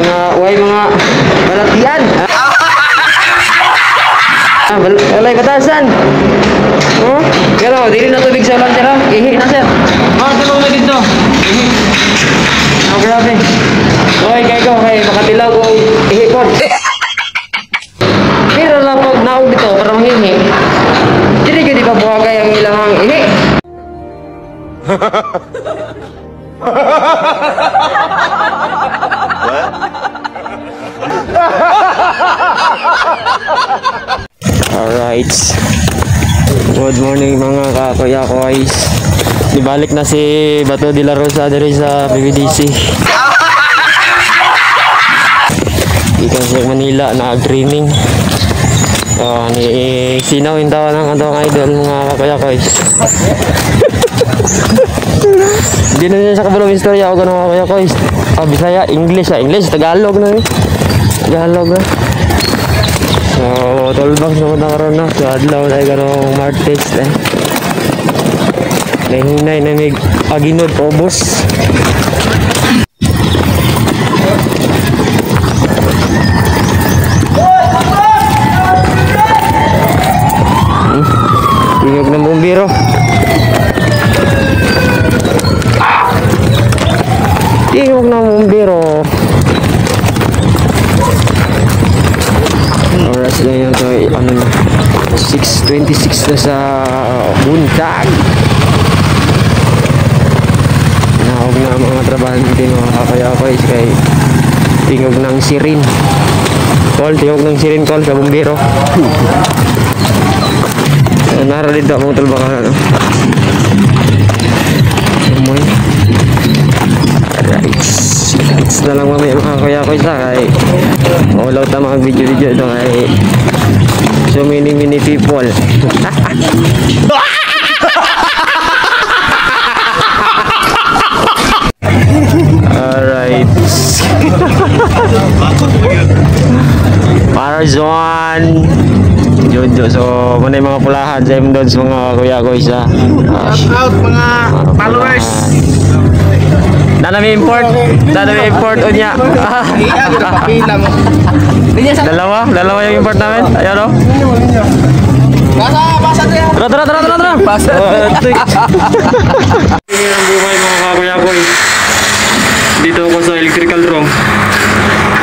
mga balatian. Walay batasan. Oh, pero dili na tubig sa ulan sir. Ihi na sir. Tulong na dito. Ihi. Oh, grabe. Oy, kay makatilaw ko ihi pod. Pero lang pag naog dito para manghihi. Dili gyud pa buhagay ang ilang ihi. Alright. Good morning mga kakuya koys. Ibalik na si Bato de la Rosa diri sa PBDC. Ikan sa Manila nag-training. Ni sinaw yung tawa ng atong idol mga kakuya koys. Hindi na niya sa kabalong istorya ako ganun mga kakuya koys. Bisaya, English Tagalog na eh. Tagalog na. So, tolbang naman na karoon na. So, adlaw na ganong Martes eh. Nahinay na may aginod obos. Tingog ng bumbiro. Tingog ng bumbiro. Oras na yun to, 6:26 na sa buntag. Naog na mga trabahante mga kakaya-kaya kay tingog ng sirin. Tingog ng sirin call sa bumbiro. Nara dito akong talbakan ano. Amoy. Alright. Na lang mamaya mga kakaya-kaya sa kay ulaw ta mga video ito kay so many people. Alright. Parazon Jojo. So muna yung mga pulahan sa M-Dodge mga kuya ko isa. Shout out mga followers. Dala may import o niya. Dalawa yung import namin. Ayan o. Basa to yan. Tara. Basa. Ini ang buhay mga kakuya ko. Dito ako sa electrical room.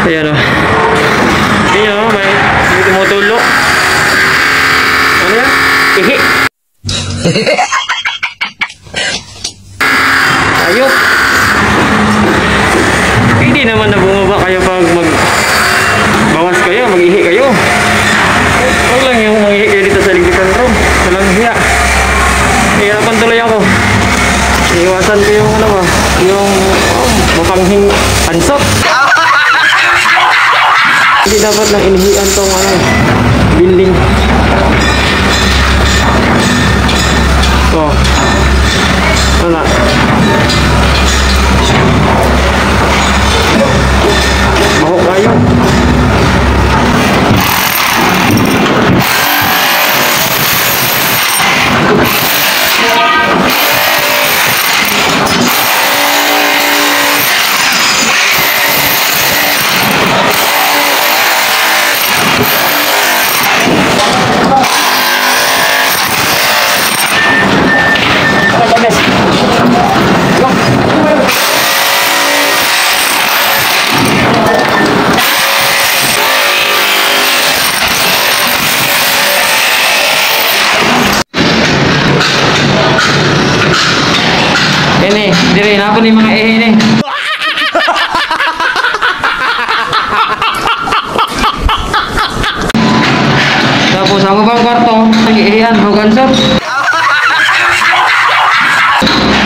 Ayan o. Ayan o, may tumutulo. Ano yan? Ihi. Ayok. Hindi naman na bumaba kayo pag magbawas kayo, mag-ihi kayo. Huwag lang yung mag-ihi kayo dito sa electrical room. Walang hiya. Hihirapan tuloy ako. Iiwasan ko yung ano ba, yung mapanghing ansot. Hindi dapat lang inihian tong building. So, wala. Baho kayo. Ini, diri na po ni mga ehe ni. Tapos ang ubang kwarto, nag-iihan, bukan sir.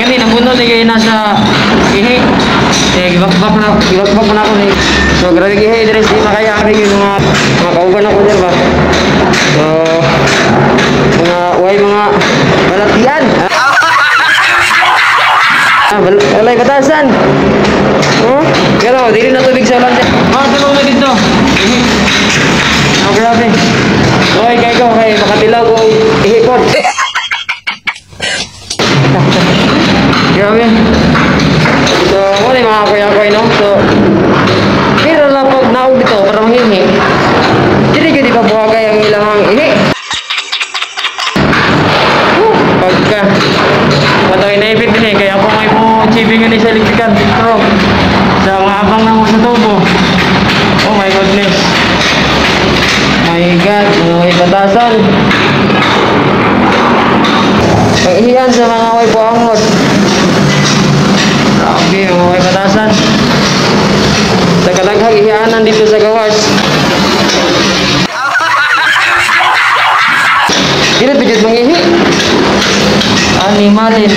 Kani napuno ni nasa ihi. Gibakbak na ako ni. So grabe ihi diri si makayari yung mga kauban ako dyan ba. So mga balatian. Walay batasan. Oh, pero dili na tubig sa ulan sir. Tulong na dito. Ihi. Oh, grabe. Oy, kay makatilaw ko ihi pod. Grabe. So, wala yung mga kuya-kuya, no? So, pero ibingan ni sa electrical stroke. Sa mga abang na mo sa tubo. Oh my goodness. My God, may batasan. Pag-ihiyan sa mga way po angod. Grabe, mga way batasan. Sa kadaghang ihiyaanan dito sa gawas. Dili pijud mangihi. Animalin.